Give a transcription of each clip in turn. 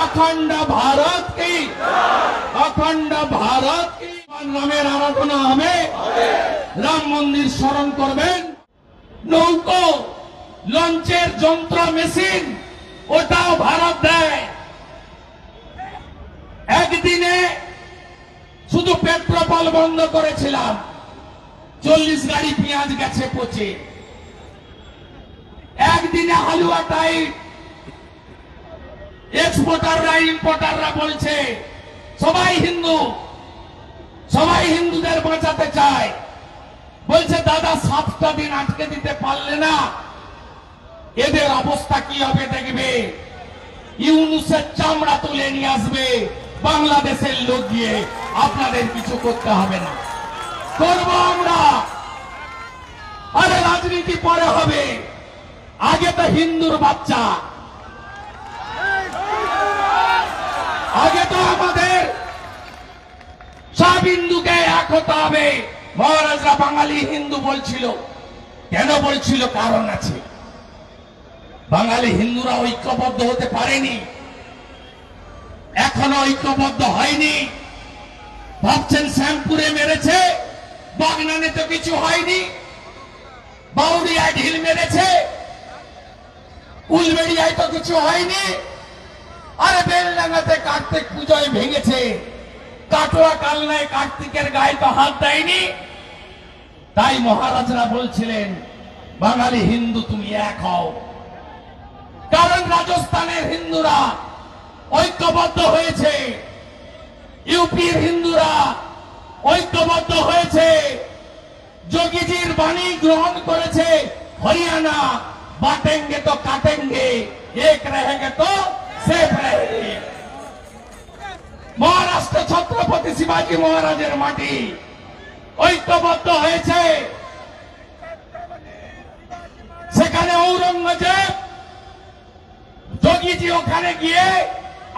अखंड भारत की नामेर आराधना हमें राम मंदिर स्मरण करबेन नौको लंचेर যন্ত্র মেশিন ওটাও ভারত দেয় একদিনে শুধু পেট্রোল বন্ধ করেছিলাম 40 গাড়ি পেঁয়াজ গেছে পচে একদিনে হালুয়া টাইট এক্সপোর্টাররা ইম্পোর্টাররা বলছে সবাই হিন্দুদের বাঁচাতে চায় বলছে দাদা 7টা দিন আটকে দিতে পারলে না এদের অবস্থা কি হবে দেখবে ইউনুসের চামড়া তুলে নিয়ে আসবে বাংলাদেশের লোক গিয়ে আপনাদের কিছু করতে হবে না করব আমরা আরে রাজনীতি পরে হবে আগে তো হিন্দুর বাচ্চা আগে তো আমাদের সব হিন্দুকে এক হতে হবে মহারাজরা বাঙালি হিন্দু বলছিল কেন বলছিল কারণ আছে বাঙালি হিন্দুরা ঐক্যবদ্ধ হতে পারেনি এখনো ঐক্যবদ্ধ হয়নি ভাবছেন শ্যামপুরে মেরেছে বাগনানে তো কিছু হয়নি বাউরিয়ায় ঢিল মেরেছে উলবেড়িয়ায় তো কিছু হয়নি আরে বেলডাঙ্গাতে কার্তিক পূজায় ভেঙেছে কাটোয়া কালনায় কার্তিকের গায়ে তো হাত দেয়নি তাই মহারাজরা বলছিলেন বাঙালি হিন্দু তুমি এক হও কারণ রাজস্থানের হিন্দুরা ঐক্যবদ্ধ হয়েছে ইউপির হিন্দুরা ঐক্যবদ্ধ হয়েছে যোগীজির বাণী গ্রহণ করেছে হরিয়ানা বাটেঙ্গে তো কাটেঙ্গে এক रहेंगे तो सेफ रहेंगे মহারাষ্ট্র ছত্রপতি শিবাজী মহারাজের মাটি ঐক্যবদ্ধ হয়েছে সেখানে ঔরঙ্গজেব যোগীজি ওখানে গিয়ে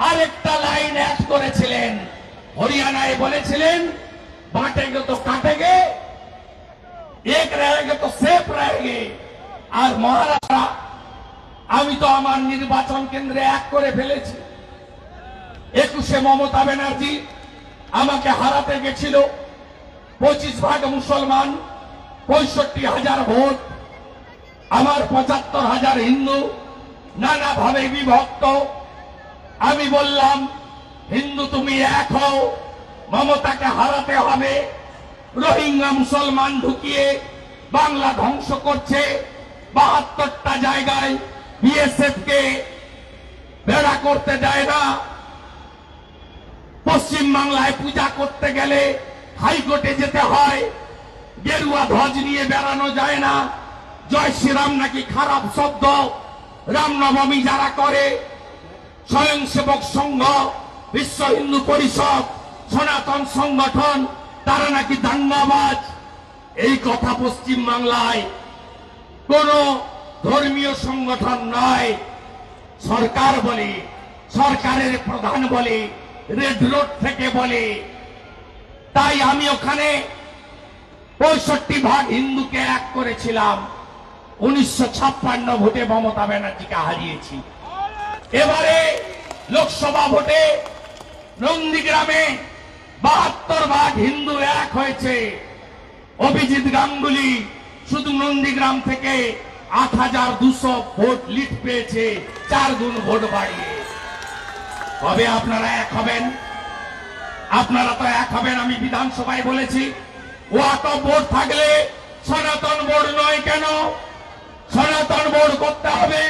আরেকটা লাইন অ্যাড করেছিলেন হরিয়ানায় বলেছিলেন বাটেঙ্গে তো কাটেঙ্গে এক रहेंगे तो सेफ रहेंगे আর মহারাষ্ট্র আমি তো আমার নির্বাচন কেন্দ্রে এক করে ফেলেছি 21-এ মমতা ব্যানার্জি আমাকে হারাতে গেছিল 25% মুসলমান 65,000 ভোট আমার 75,000 হিন্দু নানাভাবে বিভক্ত আমি বললাম হিন্দু তুমি এক হও মমতাকে হারাতে হবে রোহিঙ্গা মুসলমান ঢুকিয়ে বাংলা ধ্বংস করছে 72টা জায়গায় বিএসএফ কে বেড়া করতে দেয় না পশ্চিম বাংলায় পূজা করতে গেলে হাইকোর্টে যেতে হয় গেরুয়া ধ্বজ নিয়ে বেড়ানো যায় না জয় শ্রীরাম নাকি খারাপ শব্দ রামনবমী যারা করে স্বয়ংসেবক সংঘ বিশ্ব হিন্দু পরিষদ সনাতন সংগঠন তারা নাকি দাঙ্গাবাজ এই কথা পশ্চিম বাংলায় কোন ধর্মীয় সংগঠন নয় সরকার বলে সরকারের প্রধান বলে রেড রোড থেকে বলে তাই আমি ওখানে 65% হিন্দুকে এক করেছিলাম 1956 ভোটে মমতা ব্যানার্জিকে হারিয়েছি এবারে লোকসভা ভোটে নন্দীগ্রামে 72% হিন্দু এক হয়েছে অভিজিৎ গাঙ্গুলি শুধু নন্দীগ্রাম থেকে 8,200 ভোট লিড পেয়েছে 4 গুণ ভোট বাড়িয়ে কবে আপনারা এক হবেন আপনারা তো এক হবেন আমি বিধানসভায় বলেছি ওয়াকফ বোর্ড থাকলে সনাতন বোর্ড নয় কেন সনাতন বোর্ড করতে হবে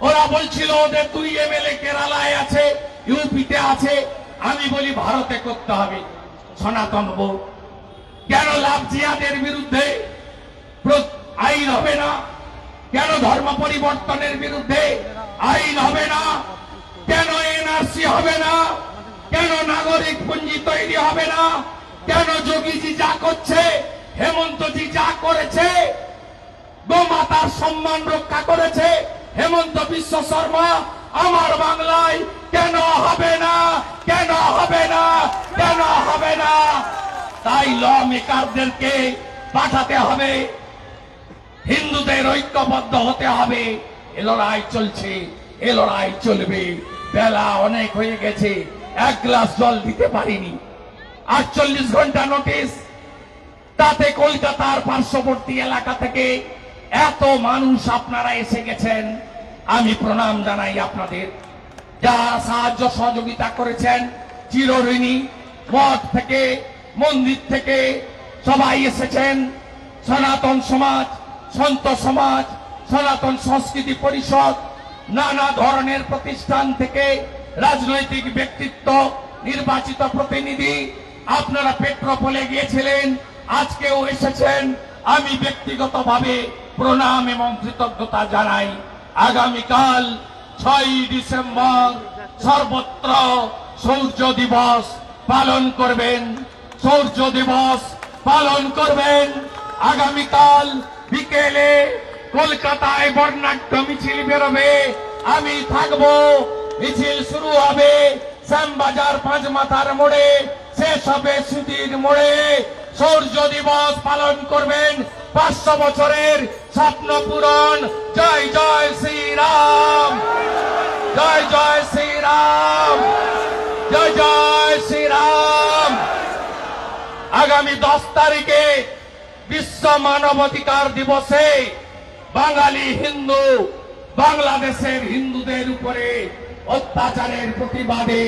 ওরা বলছিল ওদের 2 এমএলএ কেরালায় আছে ইউপিতে আছে আমি বলি ভারতে করতে হবে সনাতন বোর্ড কেন লাভ জিয়াদের বিরুদ্ধে আইন হবে না কেন ধর্ম পরিবর্তনের বিরুদ্ধে আইন হবে না কেন এনআরসি হবে না কেন নাগরিক পঞ্জি তৈরি হবে না কেন যোগীজি যা করছে হেমন্তজি যা করেছে গোমাতার সম্মান রক্ষা করেছে হেমন্ত বিশ্ব শর্মা আমার বাংলায় কেন হবে না কেন হবে না কেন হবে না তাই ল মেকারদেরকে পাঠাতে হবে হিন্দুদের ঐক্যবদ্ধ হতে হবে এ লড়াই চলছে এ লড়াই চলবে বেলা অনেক হয়ে গেছে, এক গ্লাস জল দিতে পারিনি। 48 ঘন্টা নোটিশ, তাতে কলকাতার পার্শ্ববর্তী এলাকা থেকে এত মানুষ আপনারা এসে গেছেন। আমি প্রণাম জানাই আপনাদের, যারা সাহায্য সহযোগিতা করেছেন, চিরঋণী। মঠ থেকে, মন্দির থেকে সবাই এসেছেন। সনাতন সমাজ, সন্ত সমাজ, সনাতন সংস্কৃতি পরিষদ, নানা ধরনের প্রতিষ্ঠান থেকে রাজনৈতিক ব্যক্তিত্ব, নির্বাচিত প্রতিনিধি, আপনারা পেট্রোপোলে গিয়েছিলেন, আজকেও এসেছেন। আমি ব্যক্তিগতভাবে প্রণাম এবং কৃতজ্ঞতা জানাই। আগামীকাল 6 ডিসেম্বর সর্বত্র সূর্য দিবস পালন করবেন। সূর্য দিবস পালন করবেন। আগামীকাল বিকেলে কলকাতায় বর্ণাঢ্য মিছিল বেরোবে, আমি থাকবো। মিছিল শুরু হবে শ্যামবাজার পাঁচমাথার মোড়ে, শেষ হবে স্মৃতির মোড়ে। সূর্য দিবস পালন করবেন, 500 বছরের স্বপ্ন পূরণ। জয় জয় শ্রীরাম, জয় জয় শ্রীরাম, জয় জয় শ্রীরাম। আগামী 10 তারিখে বিশ্ব মানবাধিকার দিবসে বাঙালি হিন্দু বাংলাদেশের হিন্দুদের উপরে অত্যাচারের প্রতিবাদে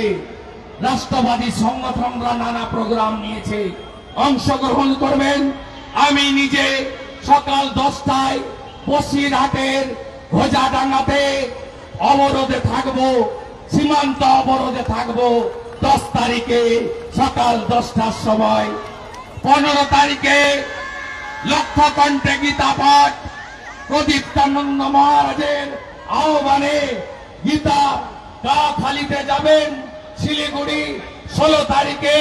রাষ্ট্রবাদী সংগঠনরা নানা প্রোগ্রাম নিয়েছে, অংশগ্রহণ করবেন। আমি নিজে সকাল 10টায় বসিরহাটের ঘোজাডাঙ্গাতে অবরোধে থাকবো, সীমান্ত অবরোধে থাকবো 10 তারিখে সকাল 10টার সময়। 15 তারিখে লক্ষকণ্ঠে গীতা পাঠ, প্রদীপ্তানন্দ মহারাজের আহ্বানে গীতা গাখালিতে যাবেন শিলিগুড়ি। 16 তারিখে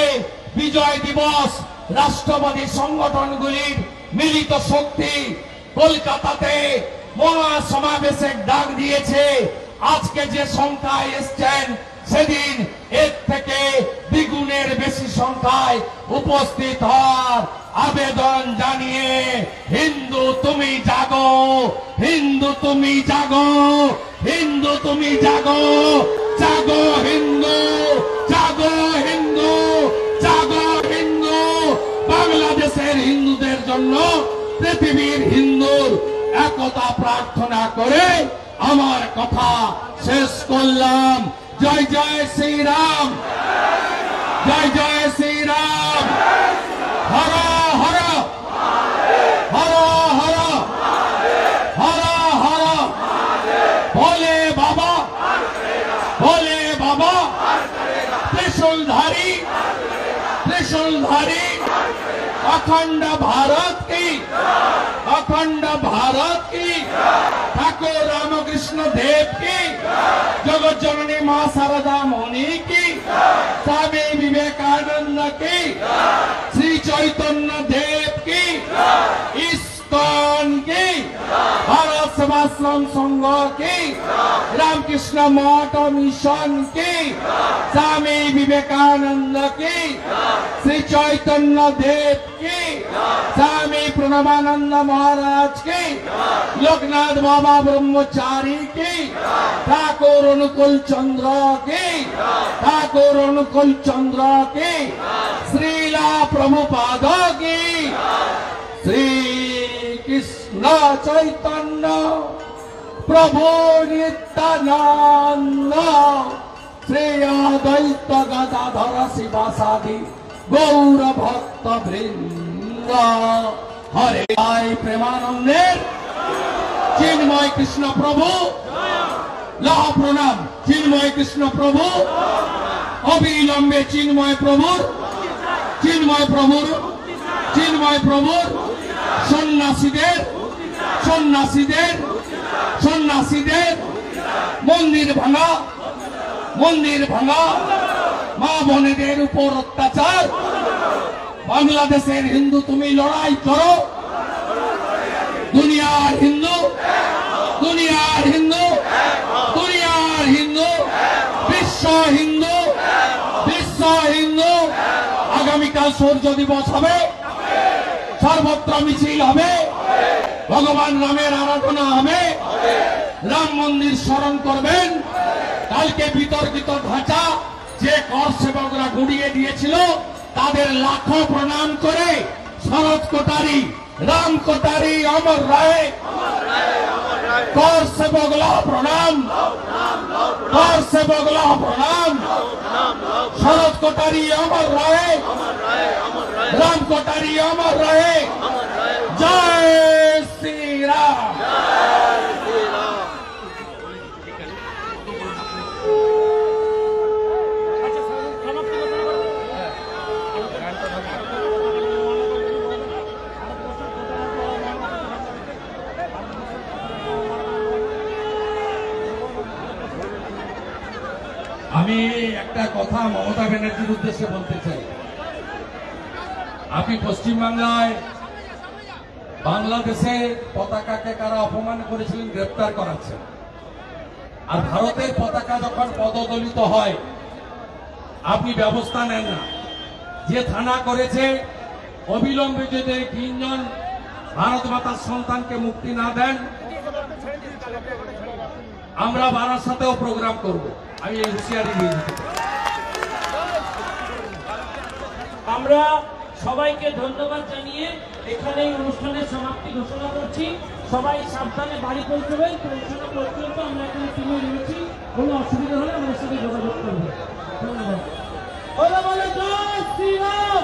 বিজয় দিবস, রাষ্ট্রবাদী সংগঠনগুলির মিলিত শক্তি কলকাতাতে মহাসমাবেশের ডাক দিয়েছে। আজকে যে সংখ্যায় এসছেন, সেদিন এর থেকে দ্বিগুণের বেশি সংখ্যায় উপস্থিত হওয়ার আবেদন জানিয়ে হিন্দু তুমি জাগো, হিন্দু তুমি জাগো, হিন্দু তুমি জাগো, জাগো হিন্দু, জাগো হিন্দু, জাগো হিন্দু। বাংলাদেশের হিন্দুদের জন্য পৃথিবীর হিন্দুর একতা প্রার্থনা করে আমার কথা শেষ করলাম। জয় জয় শ্রীরাম, জয় জয় শ্রীরাম। হর হর, হর হর, হর হর। ভোলে বাবা, ভোলে বাবা। त्रिशूलधारी, त्रिशूलधारी। अखंड भारत की, अखंड भारत की। ठाकुर रामकृष्ण देव की, जगत जननी मां शारदा मणि की, स्वामी विवेकानंद की, श्री चैतन्य देव की, इस्कॉन की, भारत सेवाश्रम संघ की, रामकृष्ण मठ मिशन की, स्वामी विवेकानंद की, श्री चैतन्य देव की, स्वामी प्रणवानंद महाराज की, लोकनाथ बाबा ब्रह्मचारी की, ठाकुर अनुकूल चंद्र की, ठाकुर अनुकूल चंद्र की, श्रीला प्रभुपाद की, श्री कृष्ण चैतन्य प्रभु नित्यानंद, श्री अद्वैत गदाधर शिवासादि गौर भक्त वृंद। हरे भाई प्रेमानंदे चिन्मय कृष्ण प्रभु, लह प्रणाम चिन्मय कृष्ण प्रभु, अविलंबे चिन्मय प्रभु, चिन्मय प्रभु, चिन्मय प्रभु। सन्यासीদের, সন্ন্যাসীদের, সন্ন্যাসীদের মন্দির ভাঙা, মন্দির ভাঙা, মা বোনেদের উপর অত্যাচার। বাংলাদেশের হিন্দু তুমি লড়াই করো। দুনিয়ার হিন্দু, দুনিয়ার হিন্দু, দুনিয়ার হিন্দু, বিশ্ব হিন্দু, বিশ্ব হিন্দু। আগামীকাল সূর্য দিবস হবে, সর্বত্র মিছিল হবে, ভগবান রামের আরাধনা হবে, রাম মন্দির স্মরণ করবেন, কালকে বিতর্কিত ঢাঁচা যে কর সেবকরা গুড়িয়ে দিয়েছিল তাদের লাখো প্রণাম করে শরৎ কোটারি, রাম কোটারি, অমর রায়, কর সেবকলা প্রণাম, কর সেবকলা প্রণাম, শরৎ কোটারি, অমর রায়, রাম কোটারি, অমর রায়, জয় শ্রীরাম। আমি একটা কথা মমতা ব্যানার্জির উদ্দেশ্যে বলতে চাই। আপনি পশ্চিমবাংলায় বাংলাদেশে পতাকাকে কারা অপমান করেছিলেন গ্রেপ্তার করাচ্ছেন, আর ভারতের পতাকা যখন পদদলিত হয় আপনি ব্যবস্থা নেন না। যে থানা করেছে অবিলম্বে যদি 3 জন ভারত মাতার সন্তানকে মুক্তি না দেন আমরা বারাসাতেও প্রোগ্রাম করব। আমি এই হুঁশিয়ারি দিয়ে দিতে চাই। আমরা সবাইকে ধন্যবাদ জানিয়ে এখানে এই অনুষ্ঠানের সমাপ্তি ঘোষণা করছি। সবাই সাবধানে বাড়ি পৌঁছবেন। পৌঁছানো পর্যন্ত আমরা এখানে টিমে রয়েছি, কোনো অসুবিধা হলে আমাদের সাথে যোগাযোগ করবেন। ধন্যবাদ। জয় শ্রীরাম।